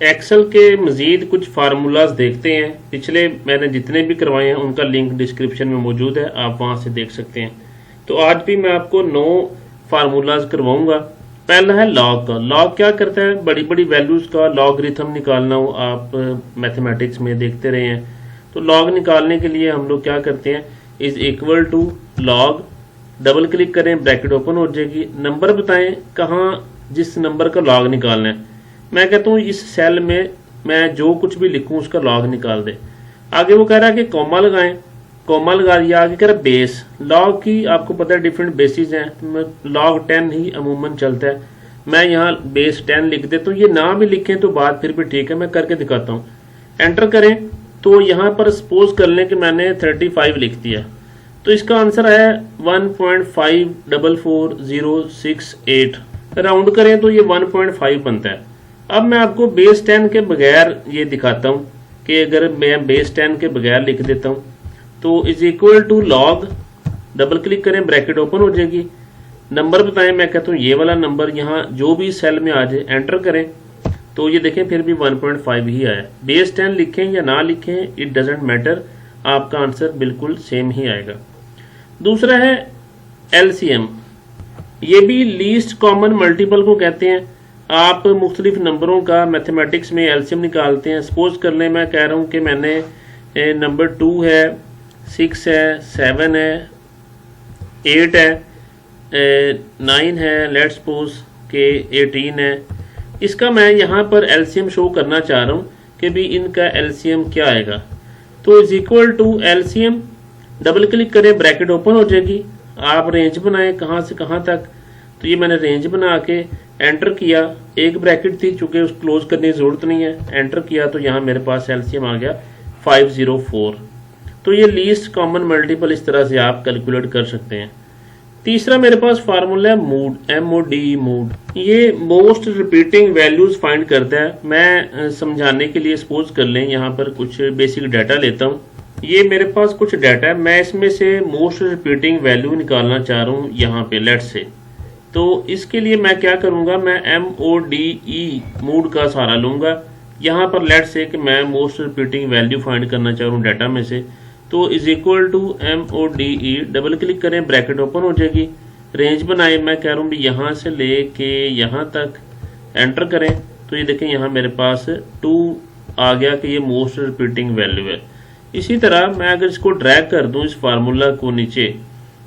Excel के मज़ीद कुछ फार्मूलाज देखते हैं। पिछले मैंने जितने भी करवाए हैं उनका लिंक डिस्क्रिप्शन में मौजूद है, आप वहां से देख सकते हैं। तो आज भी मैं आपको 9 फार्मूलाज करवाऊंगा। पहला है लॉग का। लॉग क्या करता है? बड़ी बड़ी वैल्यूज़ का लॉगरिथम निकालना हो, आप मैथमेटिक्स में देखते रहे हैं। तो लॉग निकालने के लिए हम लोग क्या करते हैं, is equal to log, double click करें, ब्रैकेट ओपन हो जाएगी। नंबर बताएं कहाँ जिस नंबर का लॉग निकालना है। मैं कहता हूँ इस सेल में मैं जो कुछ भी लिखूं उसका लॉग निकाल दे। आगे वो कह रहा है कि कॉमा लगाएं, कॉमा लगा दिया। आगे कह रहा है बेस। लॉग की आपको पता है डिफरेंट बेसिस हैं, तो लॉग 10 ही अमूमन चलता है। मैं यहाँ बेस 10 लिख देता हूँ। ये ना भी लिखें तो बात फिर भी ठीक है, मैं करके दिखाता हूँ। एंटर करें तो यहाँ पर सपोज कर लें कि मैंने 35 लिख दिया, तो इसका आंसर है 1.544068। राउंड करें तो ये 1.5 बनता है। अब मैं आपको बेस 10 के बगैर ये दिखाता हूँ कि अगर मैं बेस 10 के बगैर लिख देता हूँ तो is equal to log, double click करें, ब्रैकेट ओपन हो जाएगी। नंबर बताएं, मैं कहता हूँ ये वाला नंबर यहाँ जो भी सेल में आ जाए, एंटर करें तो ये देखें फिर भी 1.5 ही आया। बेस 10 लिखें या ना लिखें इट डजेंट मैटर, आपका आंसर बिल्कुल सेम ही आएगा। दूसरा है एलसीएम। ये भी लीस्ट कॉमन मल्टीपल को कहते हैं। आप मुख्तलिफ नंबरों का मैथमेटिक्स में एलसीएम निकालते हैं। सपोज कर लें मैं कह रहा हूँ कि मैंने नंबर 2 है, 6 है, 7 है, 8 है, 9 है, लेट्स सपोज के 18 है। इसका मैं यहाँ पर एलसीएम शो करना चाह रहा हूँ कि भी इनका एलसीएम क्या आएगा। तो is equal to LCM, double click करें, ब्रैकेट ओपन हो जाएगी। आप रेंज बनाएं कहाँ से कहाँ तक, तो ये मैंने रेंज बना के एंटर किया। एक ब्रैकेट थी, चूंकि उस क्लोज करने की जरूरत नहीं है, एंटर किया तो यहाँ मेरे पास एलसीएम आ गया 504। तो ये लीस्ट कॉमन मल्टीपल इस तरह से आप कैलकुलेट कर सकते हैं। तीसरा मेरे पास फार्मूला है मूड, MODE, मूड। ये मोस्ट रिपीटिंग वैल्यूज फाइंड करता है। मैं समझाने के लिए सपोज कर लें यहाँ पर कुछ बेसिक डाटा लेता हूँ। ये मेरे पास कुछ डाटा है, मैं इसमें से मोस्ट रिपीटिंग वैल्यू निकालना चाह रहा हूँ यहाँ पे लेट्स से। तो इसके लिए मैं क्या करूँगा, मैं MODE मूड का सहारा लूँगा। यहाँ पर लेट्स से कि मैं मोस्ट रिपीटिंग वैल्यू फाइंड करना चाह रहा हूँ डाटा में से, तो is equal to MODE, double click करें, ब्रैकेट ओपन हो जाएगी। रेंज बनाए, मैं कह रहा हूँ भी यहाँ से लेके यहाँ तक, एंटर करें तो ये देखें यहाँ मेरे पास 2 आ गया कि ये मोस्ट रिपीटिंग वैल्यू है। इसी तरह मैं अगर इसको ड्रैग कर दूं इस फार्मूला को नीचे,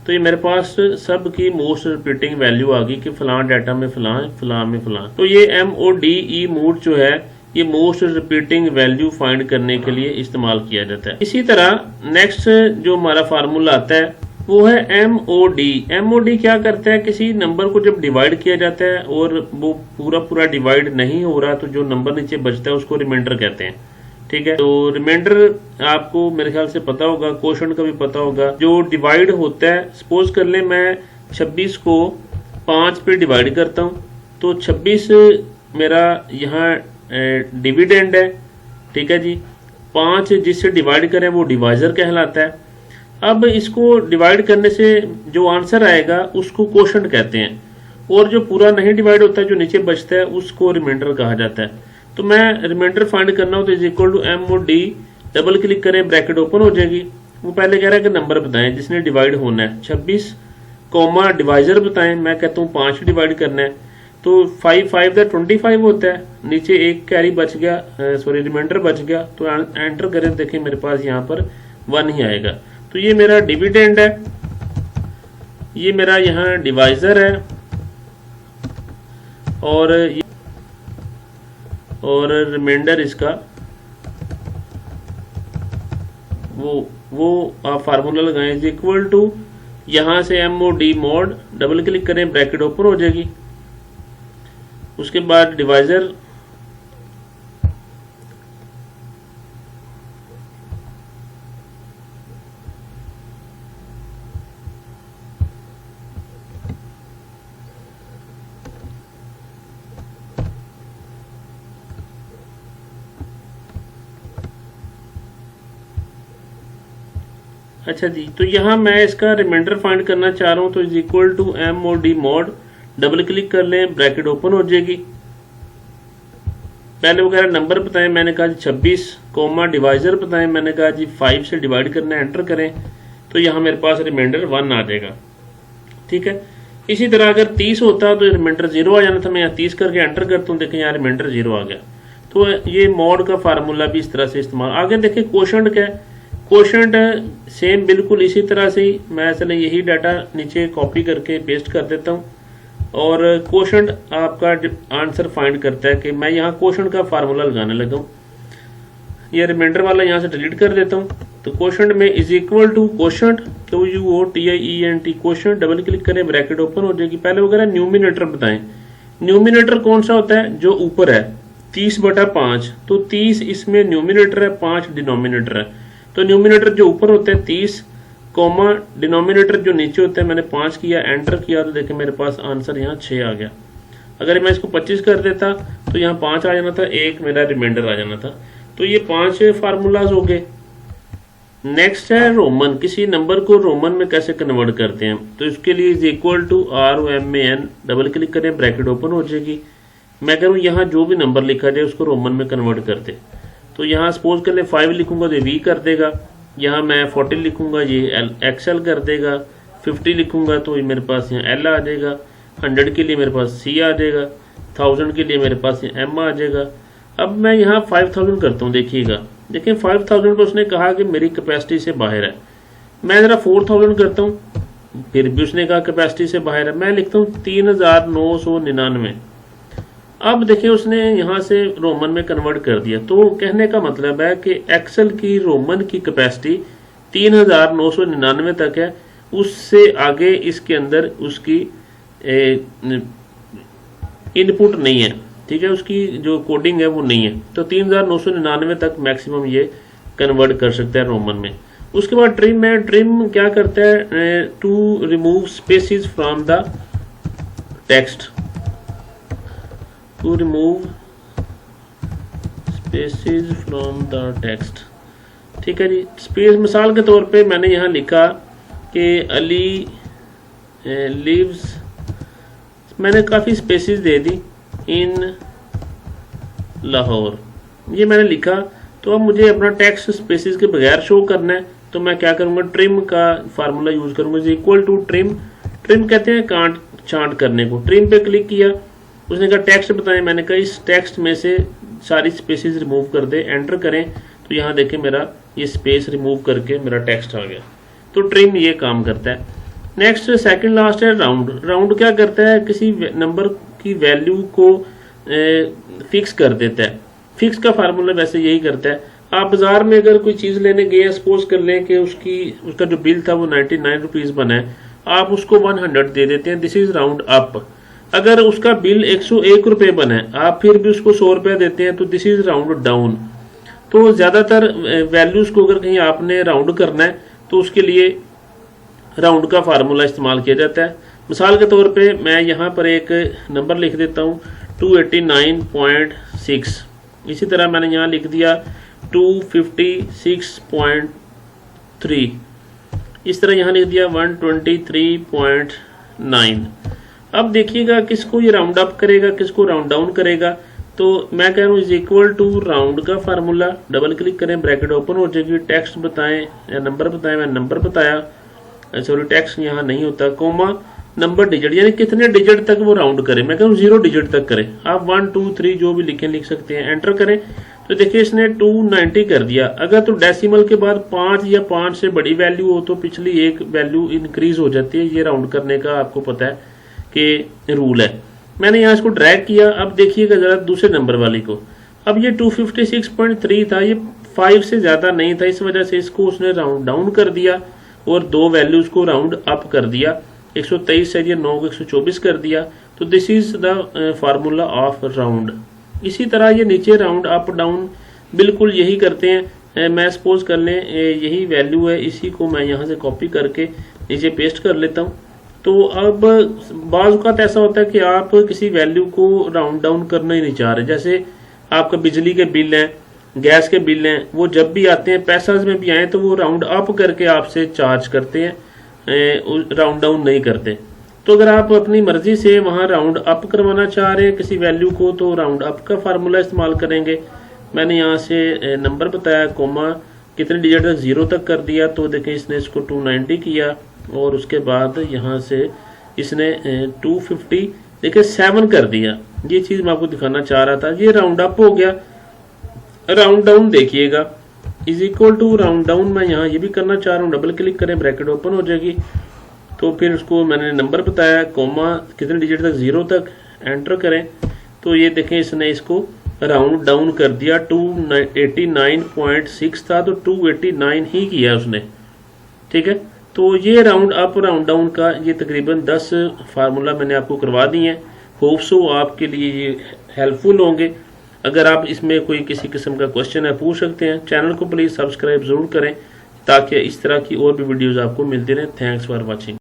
तो ये मेरे पास सब की मोस्ट रिपीटिंग वैल्यू आ गई कि फलां डाटा में फलां, फलां में फलां। तो ये MODE मूड जो है ये मोस्ट रिपीटिंग वैल्यू फाइंड करने के लिए इस्तेमाल किया जाता है। इसी तरह नेक्स्ट जो हमारा फार्मूला आता है वो है MOD। MOD क्या करता है, किसी नंबर को जब डिवाइड किया जाता है और वो पूरा पूरा डिवाइड नहीं हो रहा तो जो नंबर नीचे बचता है उसको रिमाइंडर कहते हैं। ठीक है, तो रिमाइंडर आपको मेरे ख्याल से पता होगा, क्वोशंट का भी पता होगा। जो डिवाइड होता है, सपोज कर ले मैं 26 को 5 पे डिवाइड करता हूँ तो 26 मेरा यहाँ डिविडेंड है। ठीक है जी, 5 जिससे डिवाइड करें वो डिवाइजर कहलाता है। अब इसको डिवाइड करने से जो आंसर आएगा उसको क्वोशंट कहते हैं, और जो पूरा नहीं डिवाइड होता है जो नीचे बचता है उसको रिमाइंडर कहा जाता है। तो मैं रिमाइंडर फाइंड करना हो तो is equal to MOD, double click करें, ब्रैकेट ओपन हो जाएगी। वो पहले कह रहा है कि नंबर बताएं जिसने डिवाइड होना है, 26 कॉमा डिवाइजर बताएं। मैं कहता हूँ 5 डिवाइड करना है तो 5 5 25 होता है। नीचे एक कैरी बच गया, सॉरी रिमाइंडर बच गया, तो एंटर करें, देखें मेरे पास यहाँ पर 1 ही आएगा। तो ये मेरा डिविडेंड है, ये मेरा यहाँ डिवाइजर है, और रिमाइंडर इसका वो आप फार्मूला लगाएं इज इक्वल टू, यहाँ से MOD मोड, डबल क्लिक करें, ब्रैकेट ओपन हो जाएगी। उसके बाद डिवाइजर, अच्छा जी, तो यहाँ मैं इसका रिमाइंडर फाइंड करना चाह रहा हूँ तो is equal to MOD mod, double click कर लें, ब्रैकेट ओपन हो जाएगी। पहले वगैरह नंबर बताएं, मैंने कहा जी 26, कॉमा डिवाइजर बताएं, मैंने कहा जी 5 से डिवाइड करना है, एंटर करें तो यहाँ मेरे पास रिमाइंडर 1 आ जाएगा। ठीक है, इसी तरह अगर 30 होता तो रिमाइंडर 0 आ जाना था। मैं यहाँ 30 करके एंटर करता हूँ, देखें यहाँ रिमाइंडर 0 आ गया। तो ये मॉड का फार्मूला भी इस तरह से इस्तेमाल। आगे देखें क्वोशंट क्या है, क्वोशंट सेम बिल्कुल इसी तरह से ही मैं चले यही डाटा नीचे कॉपी करके पेस्ट कर देता हूँ और क्वोशंट आपका आंसर फाइंड करता है कि मैं यहाँ क्वोशंट का फार्मूला लगाने लगा हूँ। ये रिमाइंडर वाला यहाँ से डिलीट कर देता हूँ। तो क्वोशंट में is equal to quotient QUOTIENT quotient, double click करें, ब्रैकेट ओपन हो जाएगी। पहले वगैरह न्यूमिनेटर बताएं, न्यूमिनेटर कौन सा होता है, जो ऊपर है 30/5, तो 30 इसमें न्यूमिनेटर है, 5 डिनोमिनेटर है। तो न्यूमिनेटर जो ऊपर होता है 30, कॉमा डिनोमिनेटर जो नीचे होता है, मैंने 5 किया, एंटर किया तो देखें मेरे पास आंसर यहाँ 6 आ गया। अगर मैं इसको 25 कर देता तो यहाँ 5 आ जाना था, 1 मेरा रिमाइंडर आ जाना था। तो ये 5 फार्मूलाज हो गए। नेक्स्ट है रोमन, किसी नंबर को रोमन में कैसे कन्वर्ट करते हैं। तो इसके लिए is equal to ROMAN, double click करें, ब्रैकेट ओपन हो जाएगी। मैं करूँ यहाँ जो भी नंबर लिखा जाए उसको रोमन में कन्वर्ट कर दे। तो यहाँ सपोज कर ले 5 लिखूंगा तो V कर देगा, यहाँ मैं 40 लिखूंगा ये XL कर देगा, 50 लिखूंगा तो ये मेरे पास यहाँ L आ जाएगा, 100 के लिए मेरे पास C आ जाएगा, 1000 के लिए मेरे पास यहाँ M आ जाएगा। अब मैं यहाँ 5000 करता हूँ, देखिएगा, देखिए 5000 को उसने कहा कि मेरी कैपेसिटी से बाहर है। मैं ज़रा 4000 करता हूँ, फिर भी उसने कहा कैपेसिटी से बाहर है। मैं लिखता हूँ 3999। अब देखिए उसने यहाँ से रोमन में कन्वर्ट कर दिया। तो कहने का मतलब है कि एक्सेल की रोमन की कैपेसिटी 3999 तक है, उससे आगे इसके अंदर उसकी इनपुट नहीं है। ठीक है, उसकी जो कोडिंग है वो नहीं है। तो 3999 तक मैक्सिमम ये कन्वर्ट कर सकता है रोमन में। उसके बाद ट्रिम है, ट्रिम क्या करता है, to remove spaces from the text, to remove spaces from the text. ठीक है जी, स्पेस मिसाल के तौर पे मैंने यहाँ लिखा कि अली लिव्स, मैंने काफ़ी स्पेसिस दे दी, इन लाहौर, ये मैंने लिखा। तो अब मुझे अपना टेक्स्ट स्पेसिस के बगैर शो करना है, तो मैं क्या करूँगा, ट्रिम का फार्मूला यूज़ करूँगा, is equal to trim. Trim कहते हैं काट छांट करने को। ट्रिम पे क्लिक किया, उसने कहा टेक्स्ट बताएं, मैंने कहा इस टेक्स्ट में से सारी स्पेसिस रिमूव कर दे, एंटर करें तो यहाँ देखें मेरा ये स्पेस रिमूव करके मेरा टेक्स्ट आ गया। तो ट्रिम ये काम करता है। नेक्स्ट सेकंड लास्ट है राउंड। राउंड क्या करता है, किसी नंबर की वैल्यू को फिक्स कर देता है। फिक्स का फार्मूला वैसे यही करता है। आप बाजार में अगर कोई चीज़ लेने गए, सपोज कर लें कि उसका जो बिल था वो 99 रुपीज़ बना है, आप उसको 100 दे देते हैं, दिस इज राउंड अप। अगर उसका बिल 101 रुपये बना है, आप फिर भी उसको 100 रुपये देते हैं, तो दिस इज राउंड डाउन। तो ज़्यादातर वैल्यूज को अगर कहीं आपने राउंड करना है तो उसके लिए राउंड का फार्मूला इस्तेमाल किया जाता है। मिसाल के तौर पे मैं यहाँ पर एक नंबर लिख देता हूँ 289.6। इसी तरह मैंने यहाँ लिख दिया 256.3। इस तरह यहाँ लिख दिया 123.9। अब देखिएगा किसको ये राउंड अप करेगा, किसको राउंड डाउन करेगा। तो मैं कह रहा हूँ इज इक्वल टू राउंड का फार्मूला, डबल क्लिक करें, ब्रैकेट ओपन हो जाएगी। टेक्स्ट बताएं या नंबर बताएं, मैं नंबर बताया, सॉरी टेक्स्ट यहाँ नहीं होता, कोमा नंबर डिजिट, यानी कितने डिजिट तक वो राउंड करे। मैं कहूँ 0 डिजिट तक करे। आप 1 2 3 जो भी लिखें लिख सकते हैं, एंटर करें तो देखिए इसने 290 कर दिया। अगर तो डेसिमल के बाद 5 या 5 से बड़ी वैल्यू हो तो पिछली एक वैल्यू इंक्रीज हो जाती है। ये राउंड करने का आपको पता है कि रूल है। मैंने यहाँ इसको ड्रैग किया। अब देखिएगा जरा दूसरे नंबर वाली को। अब ये 256.3 था, ये 5 से ज़्यादा नहीं था, इस वजह से इसको उसने राउंड डाउन कर दिया और 2 वैल्यूज़ को राउंड अप कर दिया। 123 से ये 9 को 124 कर दिया। तो this is the formula of round. इसी तरह ये नीचे राउंड अप डाउन बिल्कुल यही करते हैं। मैं सपोज कर लें यही वैल्यू है, इसी को मैं यहाँ से कॉपी करके नीचे पेस्ट कर लेता हूँ। तो अब बाज़ औक़ात ऐसा होता है कि आप किसी वैल्यू को राउंड डाउन करना ही नहीं चाह रहे। जैसे आपका बिजली के बिल हैं, गैस के बिल हैं, वो जब भी आते हैं पैसाज में भी आए तो वो राउंड अप करके आपसे चार्ज करते हैं, राउंड डाउन नहीं करते। तो अगर आप अपनी मर्जी से वहां राउंड अप करवाना चाह रहे हैं किसी वैल्यू को, तो राउंड अप का फार्मूला इस्तेमाल करेंगे। मैंने यहाँ से नंबर बताया, कोमा कितने डिजिट तक, 0 तक कर दिया, तो देखें इसने इसको 290 किया, और उसके बाद यहाँ से इसने 250 देखिए 7 कर दिया। ये चीज मैं आपको दिखाना चाह रहा था। ये राउंड अप हो गया। राउंड डाउन देखिएगा, is equal to round down मैं यहाँ ये भी करना चाह रहा हूँ, डबल क्लिक करें, ब्रैकेट ओपन हो जाएगी। तो फिर उसको मैंने नंबर बताया, कोमा कितने डिजिट तक, 0 तक, एंटर करें, तो ये देखें इसने इसको राउंड डाउन कर दिया। 289.6 था तो 289 ही किया उसने, ठीक है। तो ये राउंड अप राउंड डाउन का ये तकरीबन 10 फार्मूला मैंने आपको करवा दिए हैं। होप सो आपके लिए ये हेल्पफुल होंगे। अगर आप इसमें कोई किसी किस्म का क्वेश्चन है पूछ सकते हैं। चैनल को प्लीज़ सब्सक्राइब ज़रूर करें ताकि इस तरह की और भी वीडियोज़ आपको मिलती रहें। Thanks for watching.